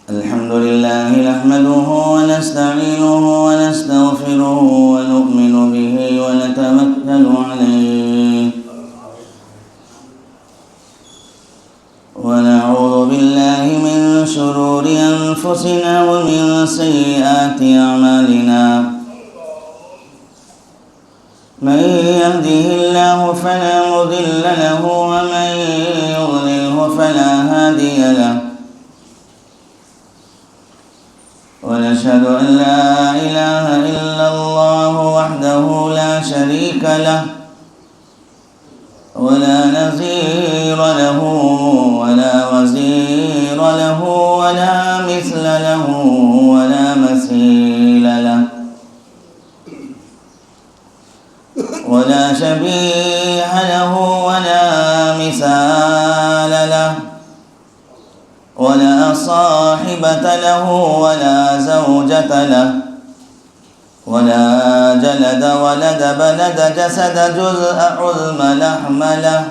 الحمد لله نحمده ونستعينه ونستغفره ونؤمن به ونتوكل عليه ونعوذ بالله من شرور أنفسنا ومن سيئات أعمالنا من يهده الله فلا مضل له ومن يضلله فلا هادي له ونشهد أن لا إله إلا الله وحده لا شريك له ولا نظير له ولا وزير له ولا مثل له ولا مثيل له ولا شبيه له ولا مثال له ولا صاحبة له ولا زوجة له ولا جلد ولد بلد جسد جزء عظم لحم له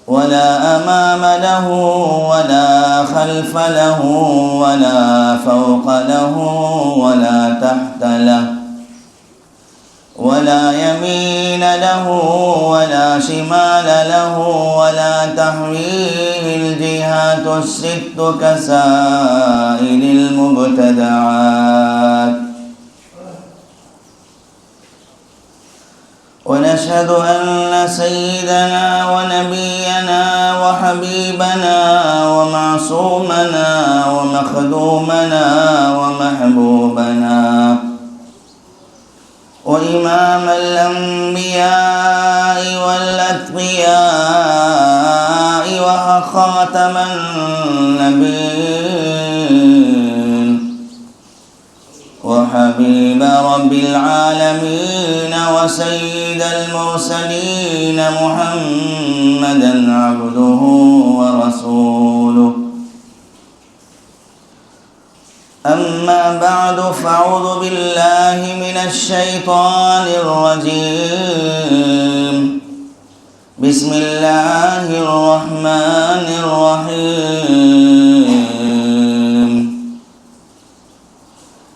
ولا أمام له ولا خلف له ولا فوق له ولا تحت له ولا يمين له ولا شمال له ولا تحويه الجهات الست كسائر المبتدعات ونشهد أن سيدنا ونبينا وحبيبنا ومعصومنا ومخدومنا ومحبوبنا وإمام الأنبياء والأتقياء وخاتم النبيين وحبيب رب العالمين وسيد المرسلين محمدًا عبده ورسوله أما بعد فأعوذ بالله من الشيطان الرجيم بسم الله الرحمن الرحيم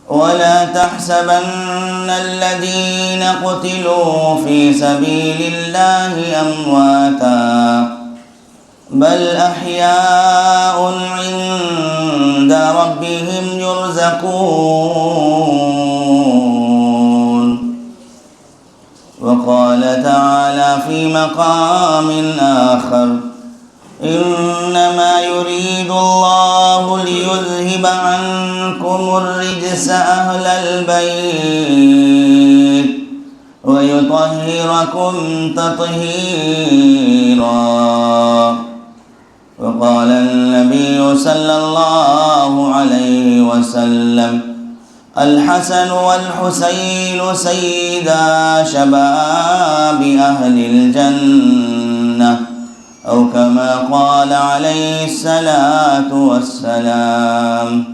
ولا تحسبن الذين قتلوا في سبيل الله أمواتاً بل أحياء عند ربهم يرزقون وقال تعالى في مقام آخر إنما يريد الله ليذهب عنكم الرجس أهل البيت ويطهركم تطهيرا وقال النبي صلى الله عليه وسلم الحسن والحسين سيدا شباب أهل الجنة أو كما قال عليه الصلاة والسلام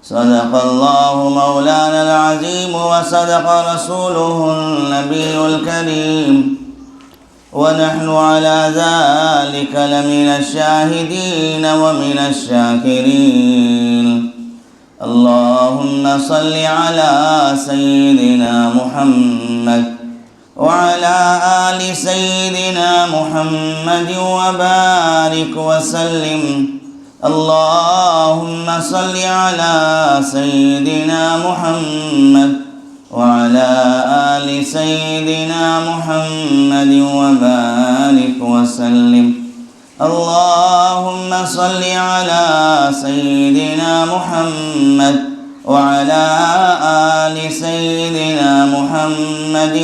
صدق الله مولانا العظيم وصدق رسوله النبي الكريم ونحن على ذلك لمن الشاهدين ومن الشاكرين اللهم صل على سيدنا محمد وعلى آل سيدنا محمد وبارك وسلم اللهم صل على سيدنا محمد وعلى آل سيدنا محمد وبارك وسلم اللهم صل على سيدنا محمد وعلى آل سيدنا محمد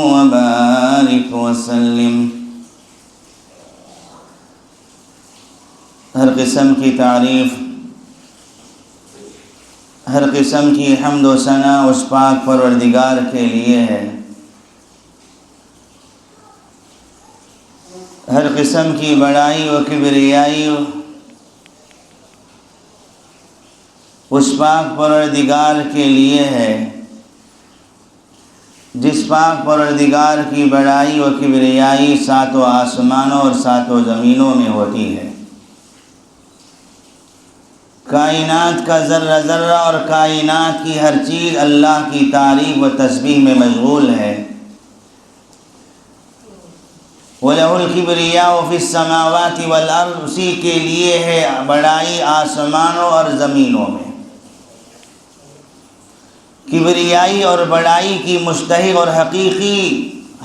وبارك وسلم ہر قسم کی تعریف ہر قسم کی حمد و ثنا اس پاک پروردگار کے لیے ہے ہر قسم کی بڑائی و کبریائی اس پاک پروردگار کے لیے ہے جس پاک پروردگار کی بڑائی و کبریائی ساتوں آسمانوں اور ساتوں زمینوں میں ہوتی ہے۔ کائنات کا ذرہ ذرہ اور کائنات کی ہر چیز اللہ کی تعریف و تسبیح میں مشغول ہے۔ وَلَهُ الْكِبْرِيَاءُ فِي السَّمَاوَاتِ وَالْأَرْضِ، اسی کے لیے ہے بڑائی آسمانوں اور زمینوں میں۔ کبریائی اور بڑائی کی مستحق اور حقیقی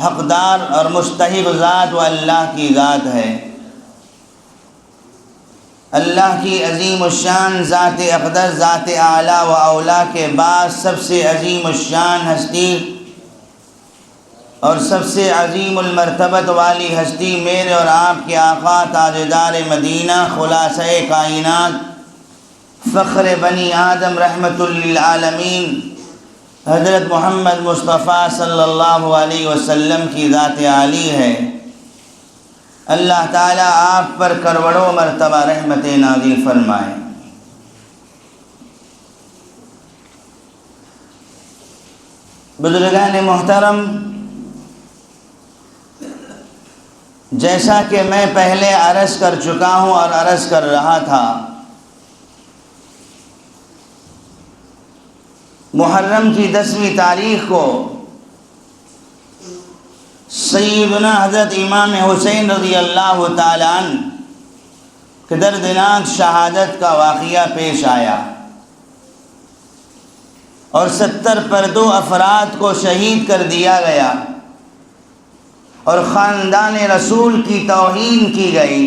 حقدار اور مستحق ذات وہ اللہ کی ذات ہے۔ اللہ کی عظیم الشان ذات اقدس، ذات اعلیٰ و اولیٰ کے بعد سب سے عظیم الشان ہستی اور سب سے عظیم المرتبت والی ہستی میرے اور آپ کے آقا تاجدار مدینہ، خلاصہ کائنات، فخر بنی آدم، رحمت للعالمین، حضرت محمد مصطفیٰ صلی اللہ علیہ وسلم کی ذات عالی ہے۔ اللہ تعالیٰ آپ پر کروڑوں مرتبہ رحمت نازل فرمائے۔ بزرگان محترم، جیسا کہ میں پہلے عرض کر چکا ہوں اور عرض کر رہا تھا، محرم کی 10ویں تاریخ کو سیدنا حضرت امام حسین رضی اللہ تعالیٰ عنہ کے دردناک شہادت کا واقعہ پیش آیا اور 70 پر 2 افراد کو شہید کر دیا گیا اور خاندان رسول کی توہین کی گئی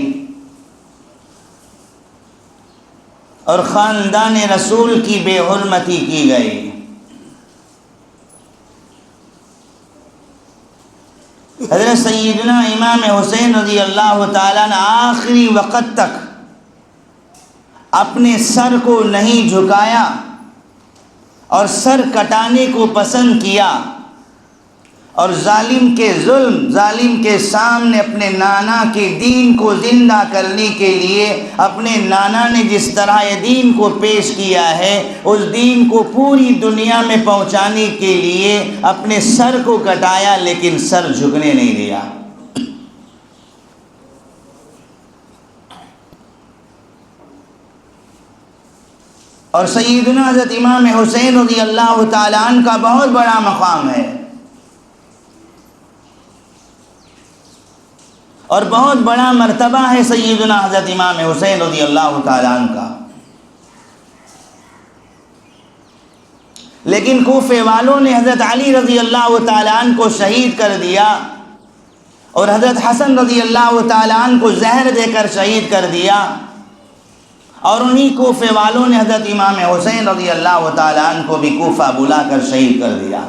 اور خاندان رسول کی بے حرمتی کی گئی۔ حضرت سیدنا امام حسین رضی اللہ تعالیٰ نے آخری وقت تک اپنے سر کو نہیں جھکایا اور سر کٹانے کو پسند کیا، اور ظالم کے ظلم، ظالم کے سامنے اپنے نانا کے دین کو زندہ کرنے کے لیے اپنے نانا نے جس طرح یہ دین کو پیش کیا ہے، اس دین کو پوری دنیا میں پہنچانے کے لیے اپنے سر کو کٹایا، لیکن سر جھکنے نہیں دیا۔ اور سیدنا حضرت امام حسین رضی اللہ تعالیٰ عنہ کا بہت بڑا مقام ہے اور بہت بڑا مرتبہ ہے سیدنا حضرت امام حسین رضی اللہ تعالیٰ عنہ کا، لیکن کوفے والوں نے حضرت علی رضی اللہ تعالیٰ عنہ کو شہید کر دیا اور حضرت حسن رضی اللہ تعالیٰ عنہ کو زہر دے کر شہید کر دیا، اور انہی کوفے والوں نے حضرت امام حسین رضی اللہ تعالیٰ عنہ کو بھی کوفہ بلا کر شہید کر دیا۔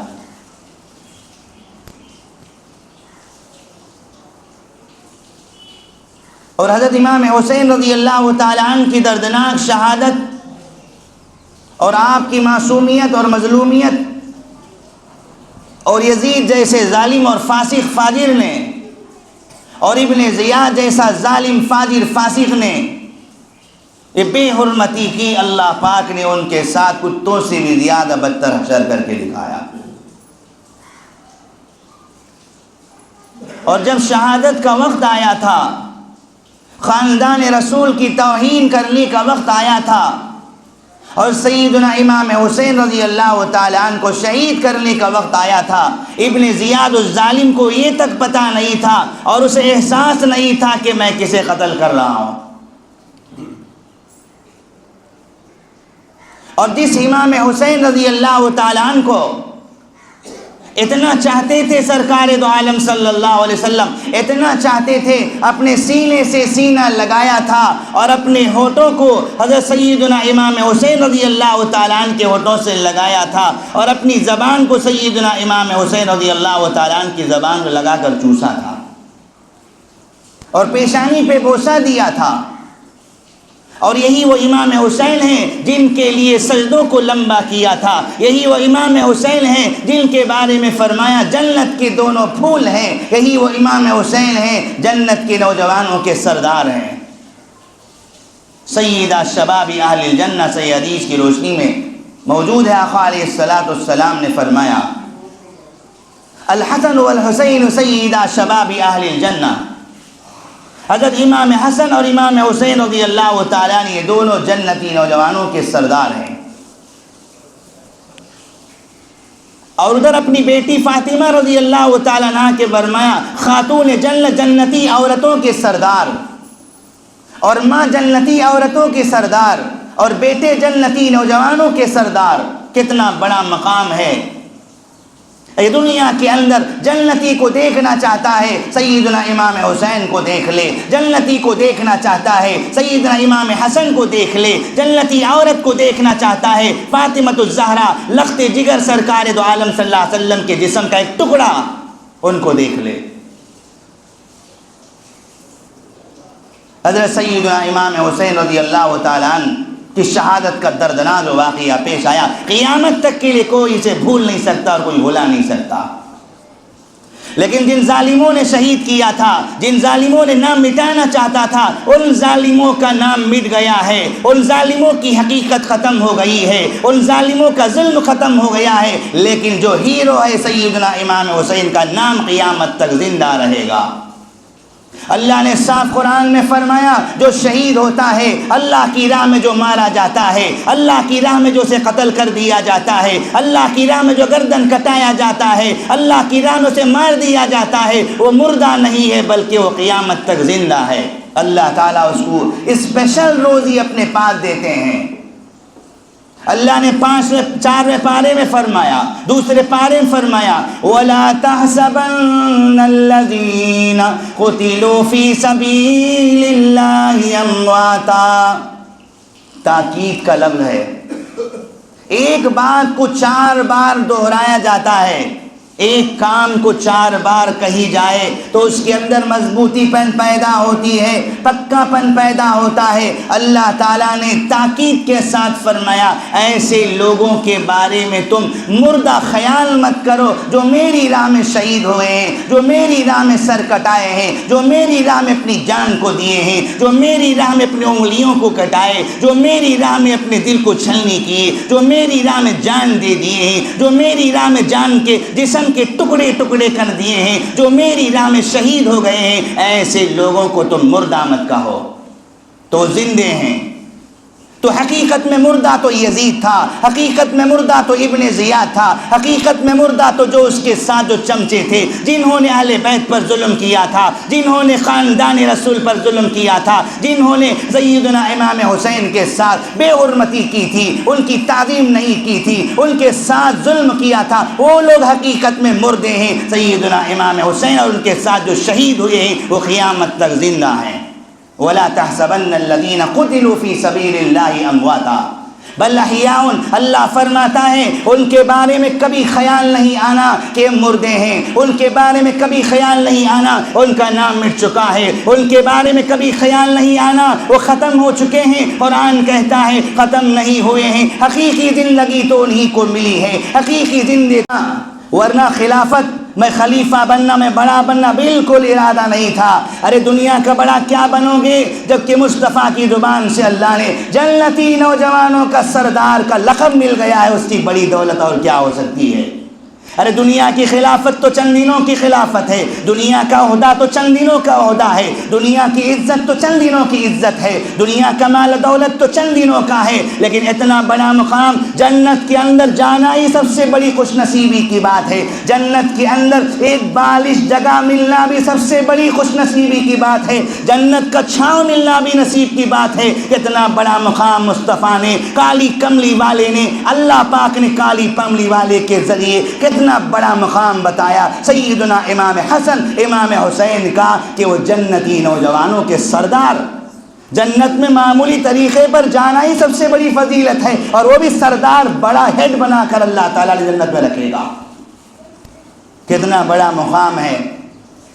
اور حضرت امام حسین رضی اللہ تعالیٰ عنہ کی دردناک شہادت اور آپ کی معصومیت اور مظلومیت اور یزید جیسے ظالم اور فاسق فاجر نے اور ابن زیاد جیسا ظالم فاجر فاسق نے یہ بے حرمتی کی، اللہ پاک نے ان کے ساتھ کتوں سے بھی زیادہ بدتر حشر کر کے دکھایا۔ اور جب شہادت کا وقت آیا تھا، خاندان رسول کی توہین کرنے کا وقت آیا تھا اور سیدنا امام حسین رضی اللہ تعالیٰ عنہ کو شہید کرنے کا وقت آیا تھا، ابن زیاد الظالم کو یہ تک پتہ نہیں تھا اور اسے احساس نہیں تھا کہ میں کسے قتل کر رہا ہوں۔ اور جس امام حسین رضی اللہ تعالیٰ عنہ کو اتنا چاہتے تھے سرکار دو عالم صلی اللہ علیہ وسلم، اتنا چاہتے تھے، اپنے سینے سے سینہ لگایا تھا اور اپنے ہونٹوں کو حضرت سیدنا امام حسین رضی اللہ تعالیٰ عنہ کے ہونٹوں سے لگایا تھا اور اپنی زبان کو سیدنا امام حسین رضی اللہ تعالیٰ عنہ کی زبان کو لگا کر چوسا تھا اور پیشانی پہ بوسہ دیا تھا۔ اور یہی وہ امام حسین ہیں جن کے لیے سجدوں کو لمبا کیا تھا، یہی وہ امام حسین ہیں جن کے بارے میں فرمایا جنت کے دونوں پھول ہیں، یہی وہ امام حسین ہیں جنت کے نوجوانوں کے سردار ہیں، سیدہ شباب اہل الجنہ۔ صحیح حدیث کی روشنی میں موجود ہے، آقا علیہ الصلوۃ والسلام نے فرمایا الحسن والحسین سیدا شباب اہل الجنہ، حضرت امام حسن اور امام حسین رضی اللہ تعالیٰ عنہ یہ دونوں جنتی نوجوانوں کے سردار ہیں۔ اور ادھر اپنی بیٹی فاطمہ رضی اللہ تعالیٰ عنہ کے فرمایا خاتون جنتی عورتوں کے سردار، اور ماں جنتی عورتوں کے سردار، اور بیٹے جنتی نوجوانوں کے سردار۔ کتنا بڑا مقام ہے۔ یہ دنیا کے اندر جنتی کو دیکھنا چاہتا ہے سیدنا امام حسین کو دیکھ لے، جنتی کو دیکھنا چاہتا ہے سیدنا امام حسن کو دیکھ لے، جنتی عورت کو دیکھنا چاہتا ہے فاطمۃ الزہرا لخت جگر سرکار دو عالم صلی اللہ علیہ وسلم کے جسم کا ایک ٹکڑا، ان کو دیکھ لے۔ حضرت سیدنا امام حسین رضی اللہ تعالیٰ عنہ کی شہادت کا دردناک واقعہ پیش آیا، قیامت تک کے لیے کوئی اسے بھول نہیں سکتا اور کوئی بھلا نہیں سکتا۔ لیکن جن ظالموں نے شہید کیا تھا، جن ظالموں نے نام مٹانا چاہتا تھا، ان ظالموں کا نام مٹ گیا ہے، ان ظالموں کی حقیقت ختم ہو گئی ہے، ان ظالموں کا ظلم ختم ہو گیا ہے، لیکن جو ہیرو ہے سیدنا امام حسین کا نام قیامت تک زندہ رہے گا۔ اللہ نے صاف قرآن میں فرمایا جو شہید ہوتا ہے، اللہ کی راہ میں جو مارا جاتا ہے، اللہ کی راہ میں جو اسے قتل کر دیا جاتا ہے، اللہ کی راہ میں جو گردن کٹایا جاتا ہے، اللہ کی راہ میں اسے مار دیا جاتا ہے، وہ مردہ نہیں ہے بلکہ وہ قیامت تک زندہ ہے۔ اللہ تعالیٰ اس کو اسپیشل روزی اپنے پاس دیتے ہیں۔ اللہ نے 4ویں پارے میں فرمایا، دوسرے پارے میں فرمایا وَلَا تَحْسَبَنَّ الَّذِينَ قُتِلُوا فِي سَبِيلِ اللَّهِ أَمْوَاتًا، تاکید کا لفظ ہے۔ ایک بات کو 4 بار دہرایا جاتا ہے، ایک کام کو 4 بار کہی جائے تو اس کے اندر مضبوطی پن پیدا ہوتی ہے، پکا پن پیدا ہوتا ہے۔ اللہ تعالیٰ نے تاکید کے ساتھ فرمایا ایسے لوگوں کے بارے میں تم مردہ خیال مت کرو جو میری راہ میں شہید ہوئے ہیں، جو میری راہ میں سر کٹائے ہیں، جو میری راہ میں اپنی جان کو دیے ہیں، جو میری راہ میں اپنی انگلیوں کو کٹائے، جو میری راہ میں اپنے دل کو چھلنی کیے، جو میری راہ میں جان دے دیے ہیں، جو میری راہ میں جان کے جسم کے ٹکڑے ٹکڑے کر دیے ہیں، جو میری راہ میں شہید ہو گئے ہیں، ایسے لوگوں کو تم مردہ مت کہو، تو زندے ہیں۔ تو حقیقت میں مردہ تو یزید تھا، حقیقت میں مردہ تو ابن زیاد تھا، حقیقت میں مردہ تو جو اس کے ساتھ جو چمچے تھے جنہوں نے اہل بیت پر ظلم کیا تھا، جنہوں نے خاندان رسول پر ظلم کیا تھا، جنہوں نے سیدنا امام حسین کے ساتھ بے حرمتی کی تھی، ان کی تعظیم نہیں کی تھی، ان کے ساتھ ظلم کیا تھا، وہ لوگ حقیقت میں مردے ہیں۔ سیدنا امام حسین اور ان کے ساتھ جو شہید ہوئے ہیں وہ قیامت تک زندہ ہیں۔ وَلَا تَحْسَبَنَّ الَّذِينَ قُتِلُوا فِي سَبِيلِ اللَّهِ أَمْوَاتًا بَلْ أَحْيَاءٌ، اللہ فرماتا ہے ان کے بارے میں کبھی خیال نہیں آنا کہ مردے ہیں، ان کے بارے میں کبھی خیال نہیں آنا ان کا نام مٹ چکا ہے، ان کے بارے میں کبھی خیال نہیں آنا وہ ختم ہو چکے ہیں۔ قرآن کہتا ہے ختم نہیں ہوئے ہیں، حقیقی زندگی تو انہی کو ملی ہے، حقیقی زندگی، ورنہ خلافت میں خلیفہ بننا، میں بڑا بننا بالکل ارادہ نہیں تھا۔ ارے دنیا کا بڑا کیا بنو گے جبکہ مصطفیٰ کی زبان سے اللہ نے جنتی نوجوانوں کا سردار کا لقب مل گیا ہے، اس کی بڑی دولت اور کیا ہو سکتی ہے۔ ارے دنیا کی خلافت تو چند دنوں کی خلافت ہے، دنیا کا عہدہ تو چند دنوں کا عہدہ ہے، دنیا کی عزت تو چند دنوں کی عزت ہے، دنیا کا مال دولت تو چند دنوں کا ہے، لیکن اتنا بڑا مقام جنت کے اندر جانا ہی سب سے بڑی خوش نصیبی کی بات ہے۔ جنت کے اندر ایک بالش جگہ ملنا بھی سب سے بڑی خوش نصیبی کی بات ہے، جنت کا چھاؤں ملنا بھی نصیب کی بات ہے۔ اتنا بڑا مقام مصطفیٰ نے، کالی کملی والے نے، اللہ پاک نے کالی کملی والے کے ذریعے کتنا بڑا مقام بتایا سیدنا امام حسن امام حسین کا کہ وہ جنتی نوجوانوں کے سردار۔ جنت میں معمولی طریقے پر جانا ہی سب سے بڑی فضیلت ہے، اور وہ بھی سردار بڑا ہیڈ بنا کر اللہ تعالیٰ نے جنت میں رکھے گا۔ کتنا بڑا مقام ہے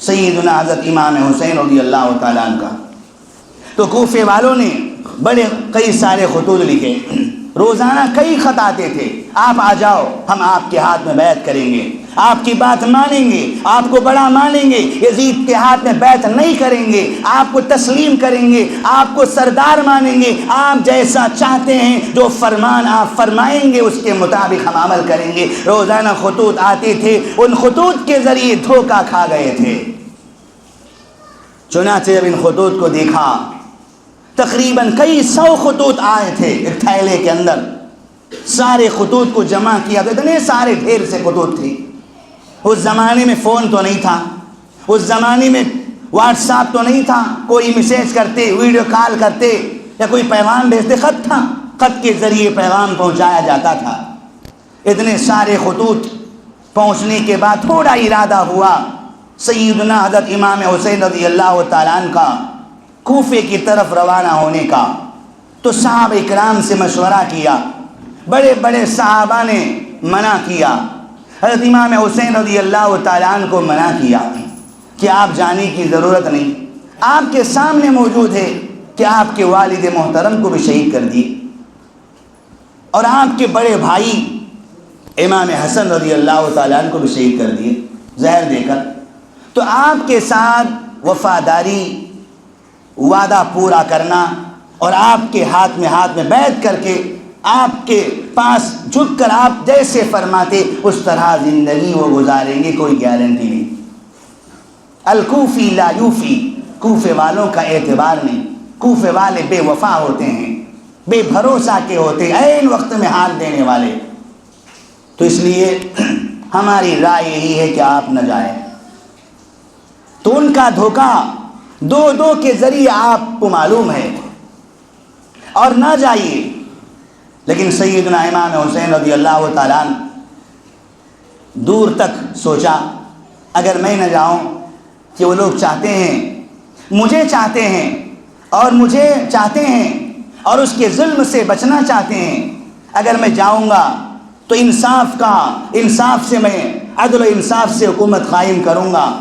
سیدنا حضرت امام حسین رضی اللہ تعالیٰ عنہ کا۔ تو کوفے والوں نے بڑے کئی سارے خطوط لکھے، روزانہ کئی خط آتے تھے، آپ آ جاؤ ہم آپ کے ہاتھ میں بیعت کریں گے، آپ کی بات مانیں گے، آپ کو بڑا مانیں گے، یزید کے ہاتھ میں بیعت نہیں کریں گے، آپ کو تسلیم کریں گے، آپ کو سردار مانیں گے، آپ جیسا چاہتے ہیں جو فرمان آپ فرمائیں گے اس کے مطابق ہم عمل کریں گے۔ روزانہ خطوط آتے تھے، ان خطوط کے ذریعے دھوکہ کھا گئے تھے۔ چنانچہ جب ان خطوط کو دیکھا، تقریباً کئی 100 خطوط آئے تھے ایک تھیلے کے اندر، سارے خطوط کو جمع کیا تو اتنے سارے ڈھیر سے خطوط تھی۔ اس زمانے میں فون تو نہیں تھا، اس زمانے میں واٹس ایپ تو نہیں تھا، کوئی میسیج کرتے، ویڈیو کال کرتے یا کوئی پیغام بھیجتے، خط تھا، خط کے ذریعے پیغام پہنچایا جاتا تھا۔ اتنے سارے خطوط پہنچنے کے بعد تھوڑا ارادہ ہوا سیدنا حضرت امام حسین رضی اللہ تعالیٰ عنہ کا کوفے کی طرف روانہ ہونے کا۔ تو صحابہ اکرام سے مشورہ کیا، بڑے بڑے صحابہ نے منع کیا، حضرت امام حسین رضی اللہ تعالیٰ عنہ کو منع کیا کہ آپ جانے کی ضرورت نہیں، آپ کے سامنے موجود ہے کہ آپ کے والد محترم کو بھی شہید کر دیے اور آپ کے بڑے بھائی امام حسن رضی اللہ تعالیٰ عنہ کو بھی شہید کر دیے زہر دے کر۔ تو آپ کے ساتھ وفاداری، وعدہ پورا کرنا اور آپ کے ہاتھ میں بیعت کر کے آپ کے پاس جھک کر آپ جیسے فرماتے اس طرح زندگی وہ گزاریں گے، کوئی گارنٹی نہیں۔ الکوفی لا یوفی، کوفے والوں کا اعتبار نہیں، کوفے والے بے وفا ہوتے ہیں، بے بھروسہ کے ہوتے ہیں، عین وقت میں ہاتھ دینے والے۔ تو اس لیے ہماری رائے یہی ہے کہ آپ نہ جائیں۔ تو ان کا دھوکہ دو کے ذریعے آپ کو معلوم ہے، اور نہ جائیے۔ لیکن سیدنا امام حسین رضی اللہ تعالیٰ عنہ دور تک سوچا، اگر میں نہ جاؤں کہ وہ لوگ چاہتے ہیں، مجھے چاہتے ہیں اور اس کے ظلم سے بچنا چاہتے ہیں، اگر میں جاؤں گا تو انصاف سے میں عدل و انصاف سے حکومت قائم کروں گا،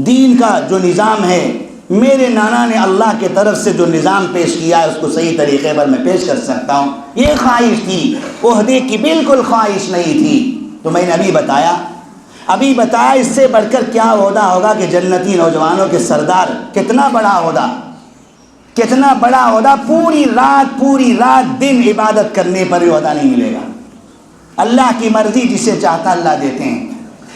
دین کا جو نظام ہے، میرے نانا نے اللہ کے طرف سے جو نظام پیش کیا ہے اس کو صحیح طریقے پر میں پیش کر سکتا ہوں، یہ خواہش تھی، عہدے کی بالکل خواہش نہیں تھی۔ تو میں نے ابھی بتایا اس سے بڑھ کر کیا عہدہ ہوگا کہ جنتی نوجوانوں کے سردار، کتنا بڑا عہدہ، پوری رات دن عبادت کرنے پر یہ عہدہ نہیں ملے گا۔ اللہ کی مرضی، جسے چاہتا اللہ دیتے ہیں۔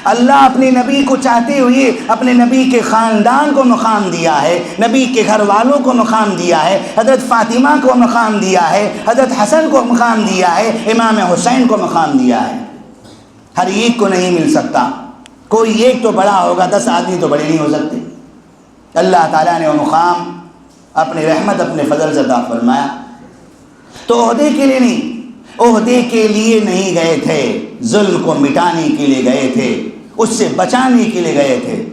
اللہ اپنے نبی کو چاہتے ہوئے اپنے نبی کے خاندان کو مقام دیا ہے، نبی کے گھر والوں کو مقام دیا ہے، حضرت فاطمہ کو مقام دیا ہے، حضرت حسن کو مقام دیا ہے، امام حسین کو مقام دیا ہے۔ ہر ایک کو نہیں مل سکتا، کوئی ایک تو بڑا ہوگا، 10 آدمی تو بڑے نہیں ہو سکتے۔ اللہ تعالیٰ نے وہ مقام اپنی رحمت، اپنے فضل سے عطا فرمایا۔ تو عہدے کے لیے نہیں گئے تھے، ظلم کو مٹانے کے لیے گئے تھے، اس سے بچانے کے لیے گئے تھے۔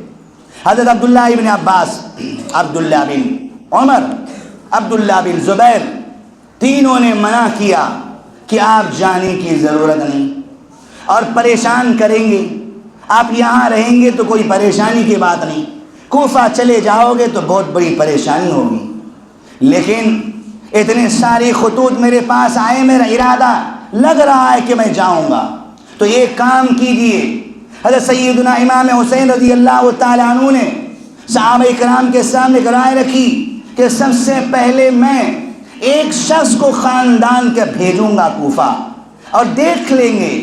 حضرت عبداللہ ابن عباس، عبداللہ بن عمر، عبداللہ بن زبیر، تینوں نے منع کیا کہ آپ جانے کی ضرورت نہیں، اور پریشان کریں گے، آپ یہاں رہیں گے تو کوئی پریشانی کی بات نہیں، کوفہ چلے جاؤ گے تو بہت بڑی پریشانی ہوگی۔ لیکن اتنے سارے خطوط میرے پاس آئے، میرا ارادہ لگ رہا ہے کہ میں جاؤں گا، تو یہ کام کیجئے۔ حضرت سیدنا امام حسین رضی اللہ تعالیٰ عنہ نے صحابہ اکرام کے سامنے رائے رکھی کہ سب سے پہلے میں ایک شخص کو خاندان کے بھیجوں گا کوفہ، اور دیکھ لیں گے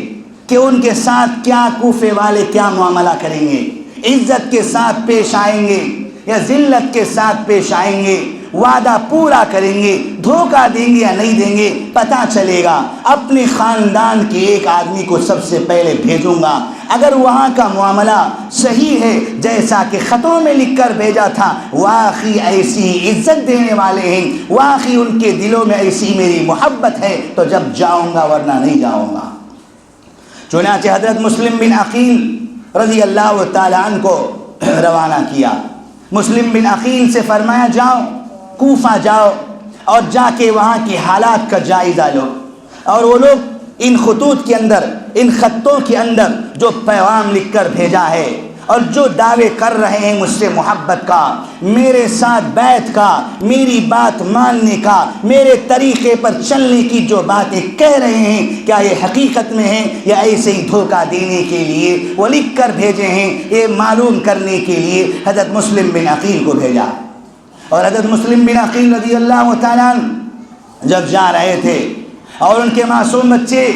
کہ ان کے ساتھ کیا کوفے والے کیا معاملہ کریں گے، عزت کے ساتھ پیش آئیں گے یا ذلت کے ساتھ پیش آئیں گے، وعدہ پورا کریں گے، دھوکہ دیں گے یا نہیں دیں گے، پتہ چلے گا۔ اپنے خاندان کے ایک آدمی کو سب سے پہلے بھیجوں گا، اگر وہاں کا معاملہ صحیح ہے جیسا کہ خطوں میں لکھ کر بھیجا تھا، واقعی ایسی عزت دینے والے ہیں، واقعی ان کے دلوں میں ایسی میری محبت ہے، تو جب جاؤں گا، ورنہ نہیں جاؤں گا۔ چنانچہ حضرت مسلم بن عقیل رضی اللہ تعالیٰ عنہ کو روانہ کیا۔ مسلم بن عقیل سے فرمایا جاؤ، کوفہ جاؤ اور جا کے وہاں کی حالات کا جائزہ لو، اور وہ لوگ ان خطوط کے اندر، ان خطوں کے اندر جو پیغام لکھ کر بھیجا ہے اور جو دعوے کر رہے ہیں مجھ سے محبت کا، میرے ساتھ بیعت کا، میری بات ماننے کا، میرے طریقے پر چلنے کی جو باتیں کہہ رہے ہیں، کیا یہ حقیقت میں ہیں یا ایسے ہی دھوکہ دینے کے لیے وہ لکھ کر بھیجے ہیں؟ یہ معلوم کرنے کے لیے حضرت مسلم بن عقیل کو بھیجا۔ اور حضرت مسلم بن عقیل رضی اللہ تعالیٰ جب جا رہے تھے اور ان کے معصوم بچے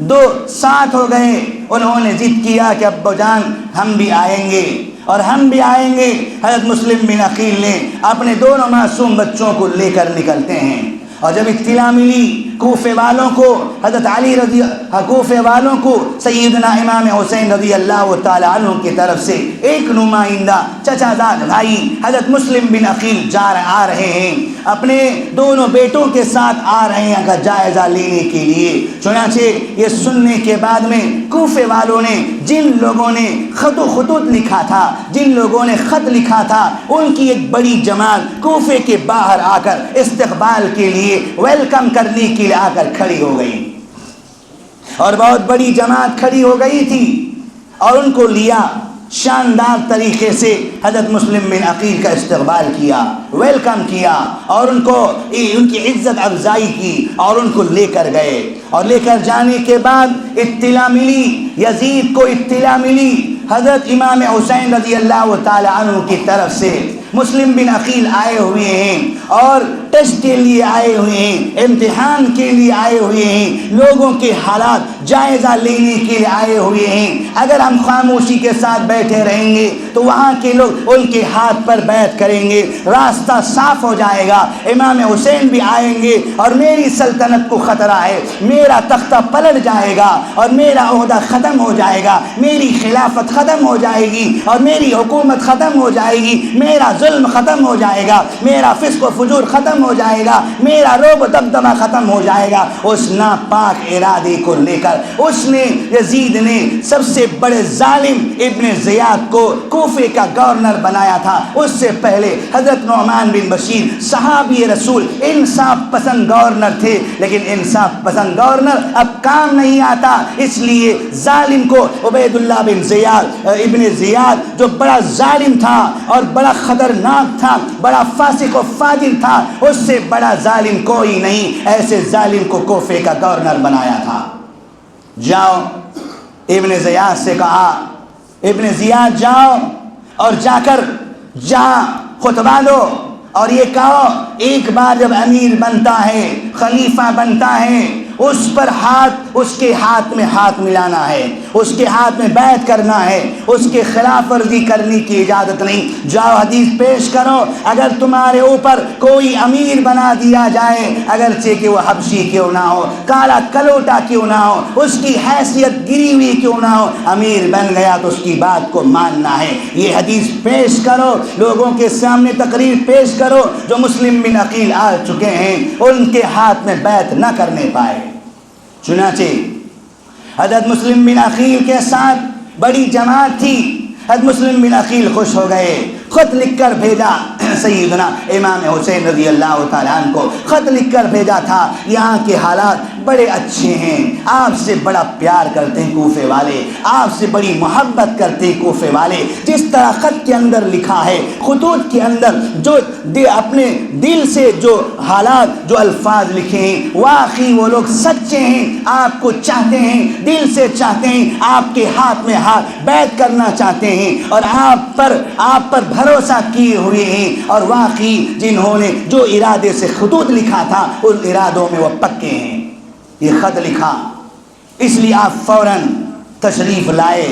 دو ساتھ ہو گئے، انہوں نے ضد کیا کہ ابو جان ہم بھی آئیں گے اور ہم بھی آئیں گے۔ حضرت مسلم بن عقیل نے اپنے دونوں معصوم بچوں کو لے کر نکلتے ہیں، اور جب اطلاع ملی کوفے والوں کو، کوفے والوں کو سیدنا امام حسین رضی اللہ تعالی عنہ کی طرف سے ایک نمائندہ چچا زاد بھائی حضرت مسلم بن عقیل آ رہے ہیں، اپنے دونوں بیٹوں کے ساتھ آ رہے ہیں کا جائزہ لینے کے لیے۔ چنانچہ یہ سننے کے بعد میں کوفے والوں نے، جن لوگوں نے خطوط لکھا تھا، جن لوگوں نے خط لکھا تھا، ان کی ایک بڑی جماعت کوفے کے باہر آ کر استقبال کے لیے، ویلکم کرنے کے لیے آ کر کھڑی ہو گئی، اور بہت بڑی جماعت کھڑی ہو گئی تھی، اور ان کو لیا، شاندار طریقے سے حضرت مسلم بن عقیل کا استقبال کیا، ویلکم کیا، اور ان کو ان کی عزت افزائی کی، اور ان کو لے کر گئے۔ اور لے کر جانے کے بعد اطلاع ملی، یزید کو اطلاع ملی حضرت امام حسین رضی اللہ تعالی عنہ کی طرف سے مسلم بن عقیل آئے ہوئے ہیں، اور ٹیسٹ کے لیے آئے ہوئے ہیں، امتحان کے لیے آئے ہوئے ہیں، لوگوں کے حالات جائزہ لینے کے لیے آئے ہوئے ہیں۔ اگر ہم خاموشی کے ساتھ بیٹھے رہیں گے تو وہاں کے لوگ ان کے ہاتھ پر بیعت کریں گے، راستہ صاف ہو جائے گا، امام حسین بھی آئیں گے، اور میری سلطنت کو خطرہ ہے، میرا تختہ پلٹ جائے گا، اور میرا عہدہ ختم ہو جائے گا، میری خلافت ختم ہو جائے گی، اور میری حکومت ختم ہو جائے گی، میرا ظلم ختم ہو جائے گا، میرا فسق و فجور ختم ہو جائے گا، میرا رعب و دبدبہ ختم ہو جائے گا۔ اس ناپاک ارادے کو لے کر یزید نے سب سے بڑے ظالم ابن زیاد کو کوفے کا گورنر بنایا تھا۔ اس سے پہلے حضرت نعمان بن بشیر صحابی رسول انصاف پسند گورنر تھے، لیکن انصاف پسند گورنر اب کام نہیں آتا، اس لیے ظالم کو عبید اللہ بن زیاد ابن زیاد جو بڑا ظالم تھا اور بڑا خطرناک تھا، بڑا فاسق و فاجر تھا، اس سے بڑا ظالم کوئی نہیں، ایسے ظالم کو کوفے کا گورنر بنایا تھا۔ جاؤ، ابن زیاد سے کہا، ابن زیاد جاؤ اور جا کر جہاں خطبہ دو، اور یہ کہو ایک بار جب امیر بنتا ہے، خلیفہ بنتا ہے، اس پر اس کے ہاتھ میں ہاتھ ملانا ہے، اس کے ہاتھ میں بیعت کرنا ہے، اس کے خلاف ورزی کرنے کی اجازت نہیں۔ جاؤ حدیث پیش کرو، اگر تمہارے اوپر کوئی امیر بنا دیا جائے، اگرچہ کہ وہ حبشی کیوں نہ ہو، کالا کلوٹا کیوں نہ ہو، اس کی حیثیت گری ہوئی کیوں نہ ہو، امیر بن گیا تو اس کی بات کو ماننا ہے۔ یہ حدیث پیش کرو، لوگوں کے سامنے تقریر پیش کرو۔ جو مسلم بن عقیل آ چکے ہیں، ان کے ہاتھ میں بیعت نہ کرنے پائے۔ چنانچہ حضرت مسلم بن عقیل کے ساتھ بڑی جماعت تھی، حضرت مسلم بن عقیل خوش ہو گئے، خط لکھ کر بھیجا سیدنا امام حسین رضی اللہ تعالیٰ عنہ کو، خط لکھ کر بھیجا تھا، یہاں کے حالات بڑے اچھے ہیں، آپ سے بڑا پیار کرتے ہیں کوفے والے، آپ سے بڑی محبت کرتے ہیں کوفے والے۔ جس طرح خط کے اندر لکھا ہے، خطوط کے اندر جو اپنے دل سے جو حالات، جو الفاظ لکھے ہیں، واقعی وہ لوگ سچے ہیں، آپ کو چاہتے ہیں، دل سے چاہتے ہیں، آپ کے ہاتھ میں ہاتھ بیعت کرنا چاہتے ہیں، اور آپ پر بھروسہ کیے ہوئے ہیں، اور واقعی جنہوں نے جو ارادے سے خطوط لکھا تھا ان ارادوں میں وہ پکے ہیں۔ یہ خط لکھا، اس لیے آپ فوراً تشریف لائے،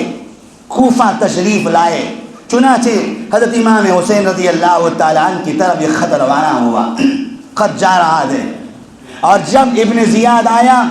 کوفہ تشریف لائے۔ چنانچہ حضرت امام حسین رضی اللہ تعالیٰ عنہ کی طرف یہ خط روانہ ہوا، خط جا رہا ہے، اور جب ابن زیاد آیا،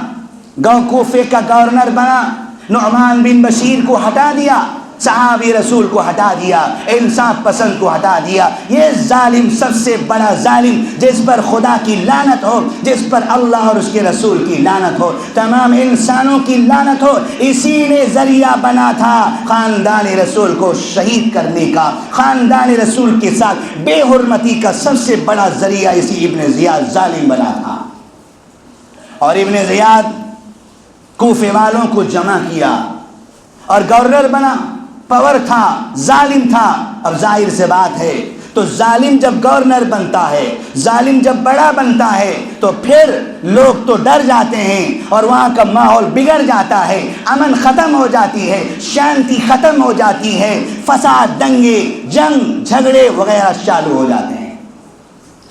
کوفے کا گورنر بنا، نعمان بن بشیر کو ہٹا دیا، صحابی رسول کو ہٹا دیا، انصاف پسند کو ہٹا دیا، یہ ظالم سب سے بڑا ظالم، جس پر خدا کی لعنت ہو، جس پر اللہ اور اس کے رسول کی لعنت ہو، تمام انسانوں کی لعنت ہو، اسی نے ذریعہ بنا تھا خاندان رسول کو شہید کرنے کا، خاندان رسول کے ساتھ بے حرمتی کا سب سے بڑا ذریعہ اسی ابن زیاد ظالم بنا تھا۔ اور ابن زیاد کوفے والوں کو جمع کیا اور گورنر بنا، پاور تھا، ظالم تھا. اب ظاہر سے بات ہے تو ظالم جب گورنر بنتا ہے، ظالم جب بڑا بنتا ہے تو پھر لوگ تو ڈر جاتے ہیں اور وہاں کا ماحول بگڑ جاتا ہے، امن ختم ہو جاتی ہے، شانتی ختم ہو جاتی ہے، فساد، دنگے، جنگ، جھگڑے وغیرہ چالو ہو جاتے ہیں.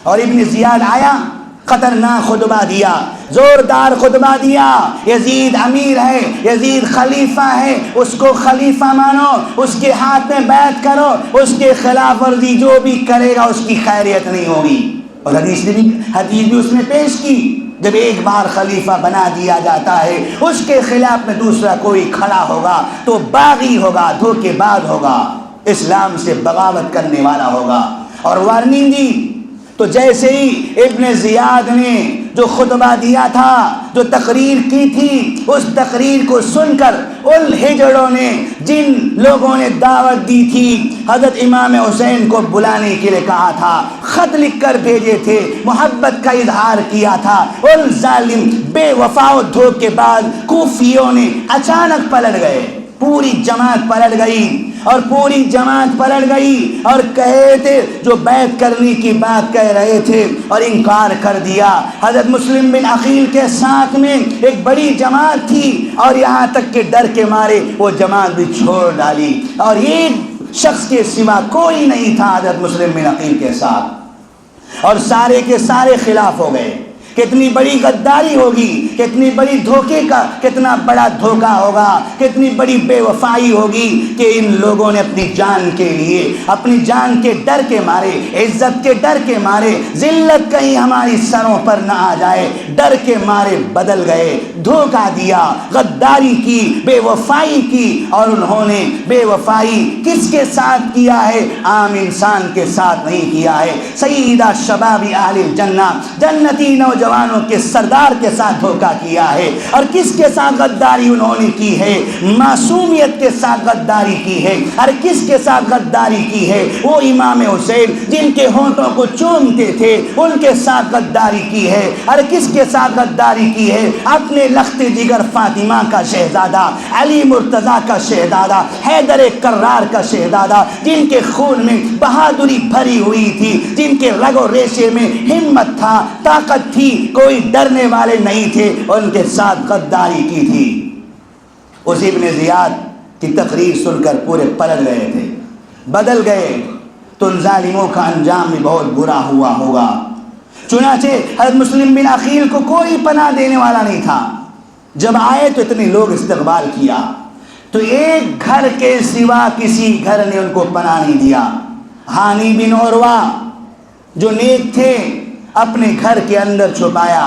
اور ابن زیاد آیا، خطرناک خطبہ دیا، زوردار خطبہ دیا. یزید امیر ہے، یزید خلیفہ ہے، اس کو خلیفہ مانو، اس کے ہاتھ میں بیعت کرو، اس کے خلاف ورزی جو بھی کرے گا اس کی خیریت نہیں ہوگی. اور حدیث بھی اس نے پیش کی، جب ایک بار خلیفہ بنا دیا جاتا ہے اس کے خلاف میں دوسرا کوئی کھڑا ہوگا تو باغی ہوگا، دھوکے باز ہوگا، اسلام سے بغاوت کرنے والا ہوگا. اور وارننگ دی. تو جیسے ہی ابن زیاد نے جو خطبہ دیا تھا، جو تقریر کی تھی، اس تقریر کو سن کر ان ہجڑوں نے، جن لوگوں نے دعوت دی تھی، حضرت امام حسین کو بلانے کے لیے کہا تھا، خط لکھ کر بھیجے تھے، محبت کا اظہار کیا تھا، ان ظالم بے وفا و دھوکے باز کوفیوں نے اچانک پلٹ گئے. پوری جماعت پلٹ گئی اور پوری جماعت پلٹ گئی اور کہے تھے، جو بیعت کرنے کی بات کہہ رہے تھے اور انکار کر دیا. حضرت مسلم بن عقیل کے ساتھ میں ایک بڑی جماعت تھی اور یہاں تک کہ ڈر کے مارے وہ جماعت بھی چھوڑ ڈالی اور ایک شخص کے سوا کوئی نہیں تھا حضرت مسلم بن عقیل کے ساتھ، اور سارے کے سارے خلاف ہو گئے. کتنی بڑی غداری ہوگی، کتنی بڑی دھوکے کا، کتنا بڑا دھوکہ ہوگا، کتنی بڑی بے وفائی ہوگی کہ ان لوگوں نے اپنی جان کے لیے، اپنی جان کے ڈر کے مارے، عزت کے ڈر کے مارے، ذلت کہیں ہماری سروں پر نہ آ جائے، ڈر کے مارے بدل گئے، دھوکہ دیا، غداری کی، بے وفائی کی. اور انہوں نے بے وفائی کس کے ساتھ کیا ہے؟ عام انسان کے ساتھ نہیں کیا ہے. سیدہ شباب اہل الجنہ، جنتی نوجوانوں کے سردار کے ساتھ دھوکہ کیا ہے. اور کس کے ساتھ غداری انہوں نے کی ہے؟ معصومیت کے ساتھ غداری کی ہے. اور کس کے ساتھ غداری کی ہے؟ وہ امام حسین جن کے ہونٹوں کو چومتے تھے ان کے ساتھ غداری کی ہے. اور کس کے ساتھ غداری کی ہے؟ اپنے لخت جگر فاطمہ کا شہزادہ، علی مرتضیٰ کا شہزادہ، حیدر کرار کا شہزادہ، جن کے خون میں بہادری بھری ہوئی تھی، جن کے رگ و ریشے میں ہمت تھا، طاقت تھی، کوئی ڈرنے والے نہیں تھے، ان کے ساتھ غداری کی تھی. اس ابن زیاد کی تقریر سن کر پورے پلٹ گئے تھے، بدل گئے. تو ان ظالموں کا انجام بھی بہت برا ہوا ہوگا. چنانچہ حضرت مسلم بن عقیل کو کوئی پناہ دینے والا نہیں تھا. جب آئے تو اتنے لوگ استقبال کیا، تو ایک گھر کے سوا کسی گھر نے ان کو پناہ نہیں دیا. ہانی بن عروہ جو نیک تھے اپنے گھر کے اندر چھپایا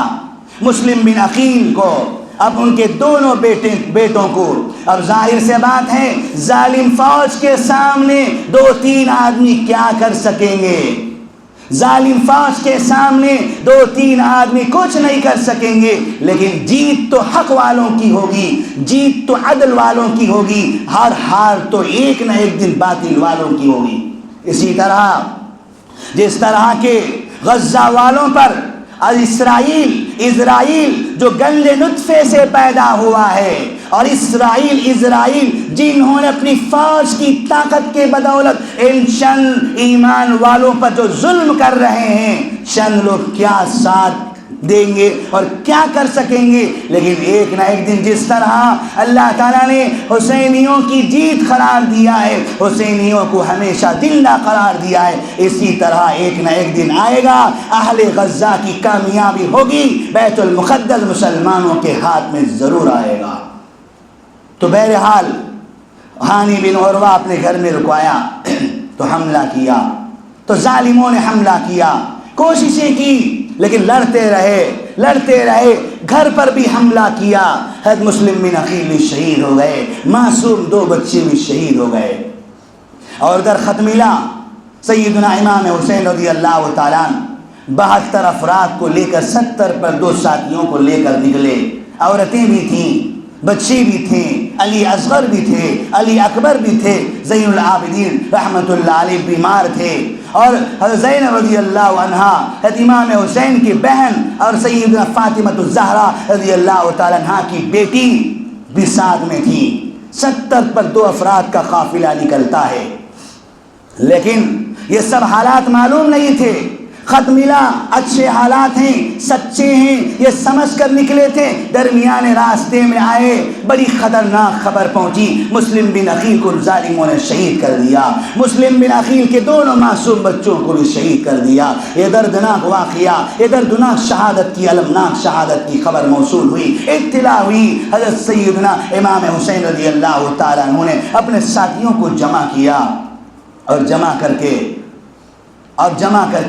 مسلم بن عقیل کو، اب ان کے دونوں بیٹوں کو. اب ظاہر سے بات ہے ظالم فوج کے سامنے 2-3 آدمی کیا کر سکیں گے؟ ظالم فوج کے سامنے 2-3 آدمی کچھ نہیں کر سکیں گے، لیکن جیت تو حق والوں کی ہوگی، جیت تو عدل والوں کی ہوگی، ہار تو ایک نہ ایک دن باطل والوں کی ہوگی. اسی طرح جس طرح کے غزہ والوں پر اسرائیل جو گندے نطفے سے پیدا ہوا ہے، اور اسرائیل جنہوں نے اپنی فوج کی طاقت کے بدولت ان چند ایمان والوں پر جو ظلم کر رہے ہیں، چند لوگ کیا ساتھ دیں گے اور کیا کر سکیں گے؟ لیکن ایک نہ ایک دن جس طرح اللہ تعالیٰ نے حسینیوں کی جیت قرار دیا ہے، حسینیوں کو ہمیشہ زندہ قرار دیا ہے، اسی طرح ایک نہ ایک دن آئے گا، اہل غزہ کی کامیابی ہوگی، بیت المقدس مسلمانوں کے ہاتھ میں ضرور آئے گا. تو بہرحال ہانی بن عروہ اپنے گھر میں رکوایا تو حملہ کیا، تو ظالموں نے حملہ کیا، کوششیں کی، لیکن لڑتے رہے، گھر پر بھی حملہ کیا. حضرت مسلم بن عقیل بھی شہید ہو گئے، معصوم 2 بچے بھی شہید ہو گئے. اور ادھر خط ملا سیدنا امام حسین رضی اللہ تعالیٰ 72 افراد کو لے کر 70 پر 2 ساتھیوں کو لے کر نکلے. عورتیں بھی تھیں، بچے بھی تھے، علی اصغر بھی تھے، علی اکبر بھی تھے، زین العابدین رحمت اللہ علیہ بیمار تھے، اور حضرت زینب رضی اللہ عنہا حضرت امام حسین کی بہن اور سیدنا فاطمہ الزہرا رضی اللہ تعالیٰ عنہا کی بیٹی بھی ساتھ میں تھی. 70 پر 2 افراد کا قافلہ نکلتا ہے، لیکن یہ سب حالات معلوم نہیں تھے۔ خط ملا، اچھے حالات ہیں، سچے ہیں، یہ سمجھ کر نکلے تھے، درمیانے راستے میں آئے، بڑی خطرناک خبر پہنچی، مسلم بن عقیل کو ظالموں نے شہید کر دیا، مسلم بن عقیل کے دونوں معصوم بچوں کو بھی شہید کر دیا۔ یہ دردناک واقعہ، یہ دردناک شہادت کی، المناک شہادت کی خبر موصول ہوئی، اطلاع ہوئی۔ حضرت سیدنا امام حسین رضی اللہ تعالیٰ عنہ نے اپنے ساتھیوں کو جمع کیا اور جمع کر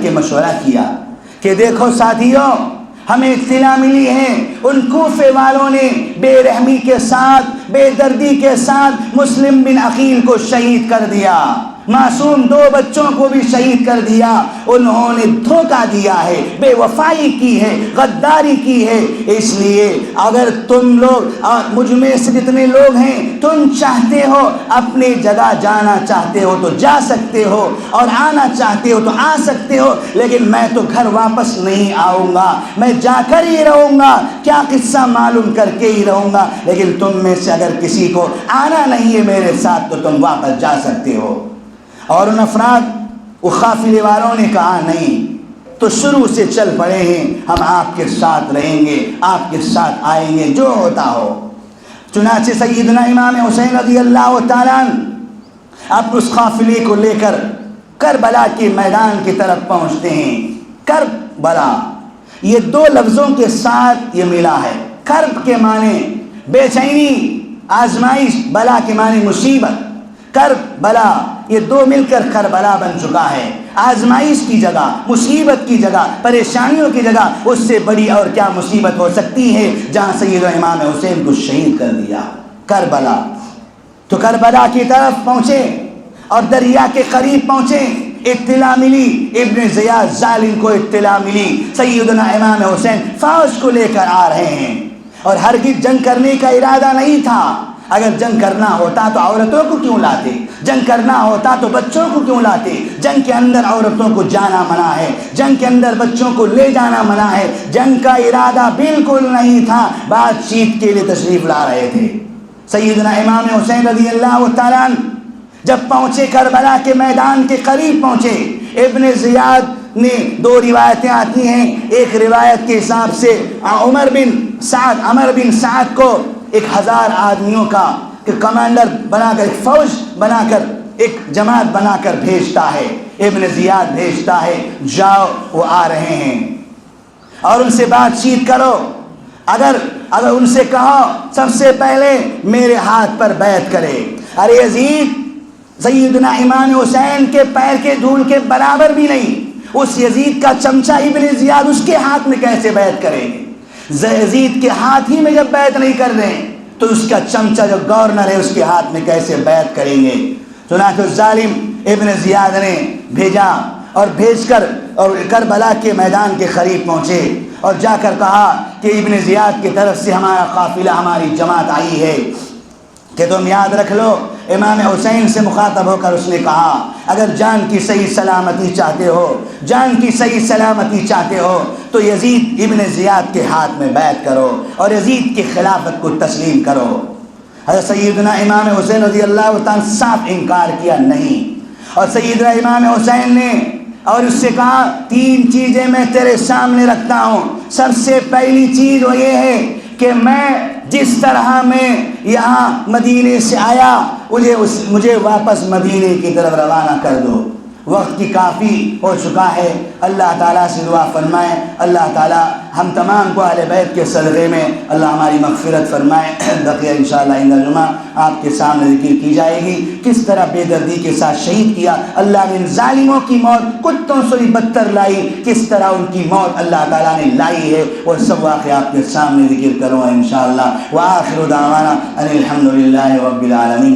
کے مشورہ کیا کہ دیکھو ساتھیوں، ہمیں اطلاع ملی ہے ان کوفے والوں نے بے رحمی کے ساتھ، بے دردی کے ساتھ مسلم بن عقیل کو شہید کر دیا، معصوم 2 بچوں کو بھی شہید کر دیا۔ انہوں نے دھوکہ دیا ہے، بے وفائی کی ہے، غداری کی ہے۔ اس لیے اگر تم لوگ، مجھ میں سے جتنے لوگ ہیں، تم چاہتے ہو اپنی جگہ جانا چاہتے ہو تو جا سکتے ہو، اور آنا چاہتے ہو تو آ سکتے ہو، لیکن میں تو گھر واپس نہیں آؤں گا، میں جا کر ہی رہوں گا، کیا قصہ معلوم کر کے ہی رہوں گا، لیکن تم میں سے اگر کسی کو آنا نہیں ہے میرے ساتھ تو تم واپس جا سکتے ہو۔ اور ان افراد، وہ قافلے والوں نے کہا نہیں، تو شروع سے چل پڑے ہیں، ہم آپ کے ساتھ رہیں گے، آپ کے ساتھ آئیں گے، جو ہوتا ہو۔ چنانچہ سیدنا امام حسین رضی اللہ تعالیٰ اب اس قافلے کو لے کر کربلا کے میدان کی طرف پہنچتے ہیں۔ کربلا، یہ 2 لفظوں کے ساتھ یہ ملا ہے۔ کرب کے معنی بے چینی، آزمائش، بلا کے معنی مصیبت۔ کربلا، یہ 2 مل کر کربلا بن چکا ہے۔ آزمائش کی جگہ، مصیبت کی جگہ، پریشانیوں کی جگہ، اس سے بڑی اور کیا مصیبت ہو سکتی ہے جہاں سیدنا امام حسین کو شہید کر دیا، کربلا۔ تو کربلا کی طرف پہنچے اور دریا کے قریب پہنچے، اطلاع ملی، ابن زیاد ظالم کو اطلاع ملی سیدنا امام حسین فوج کو لے کر آ رہے ہیں، اور ہرگز جنگ کرنے کا ارادہ نہیں تھا۔ اگر جنگ کرنا ہوتا تو عورتوں کو کیوں لاتے، جنگ کرنا ہوتا تو بچوں کو کیوں لاتے؟ جنگ کے اندر عورتوں کو جانا منع ہے، جنگ کے اندر بچوں کو لے جانا منع ہے۔ جنگ کا ارادہ بالکل نہیں تھا، بات چیت کے لیے تشریف لا رہے تھے۔ سیدنا امام حسین رضی اللہ تعالیٰ عنہ جب پہنچے، کربلا کے میدان کے قریب پہنچے، ابن زیاد نے 2 روایتیں آتی ہیں۔ ایک روایت کے حساب سے عمر بن سعد کو 1000 آدمیوں کا کمانڈر بنا کر، ایک فوج بنا کر، ایک جماعت بنا کر بھیجتا ہے، ابن زیاد بھیجتا ہے، جاؤ وہ آ رہے ہیں اور ان سے بات چیت کرو۔ اگر ان سے کہو سب سے پہلے میرے ہاتھ پر بیعت کرے۔ ارے یزید سیدنا امام حسین کے پیر کے دھول کے برابر بھی نہیں، اس یزید کا چمچہ ابن زیاد اس کے ہاتھ میں کیسے بیعت کریں گے؟ یزید کے ہاتھ ہی میں جب بیعت نہیں کر رہے تو اس کا چمچہ جو گورنر ہے اس کے ہاتھ میں کیسے بیعت کریں گے؟ چنانچہ ظالم ابن زیاد نے بھیجا، اور بھیج کر اور کربلا کے میدان کے قریب پہنچے اور جا کر کہا کہ ابن زیاد کی طرف سے ہمارا قافلہ، ہماری جماعت آئی ہے کہ تم یاد رکھ لو۔ امام حسین سے مخاطب ہو کر اس نے کہا اگر جان کی صحیح سلامتی چاہتے ہو، جان کی صحیح سلامتی چاہتے ہو تو یزید ابن زیاد کے ہاتھ میں بیعت کرو اور یزید کی خلافت کو تسلیم کرو۔ حضرت سیدنا امام حسین رضی اللہ تعالیٰ صاف انکار کیا نہیں، اور سیدنا امام حسین نے اور اس سے کہا 3 چیزیں میں تیرے سامنے رکھتا ہوں۔ سب سے پہلی چیز وہ یہ ہے کہ میں جس طرح میں یہاں مدینے سے آیا مجھے واپس مدینے کی طرف روانہ کر دو۔ وقت کی کافی ہو چکا ہے، اللہ تعالیٰ سے دعا فرمائیں، اللہ تعالیٰ ہم تمام کو اہل بیت کے صدقے میں اللہ ہماری مغفرت فرمائے۔ بقیہ انشاءاللہ آئندہ جمعہ آپ کے سامنے ذکر کی جائے گی کس طرح بے دردی کے ساتھ شہید کیا اللہ نے ان ظالموں کی موت، کتوں سے بھی بدتر لائی، کس طرح ان کی موت اللہ تعالیٰ نے لائی ہے، اور سب واقعہ آپ کے سامنے ذکر کروں انشاءاللہ۔ وآخر دعوانا ان الحمدللہ رب العالمین۔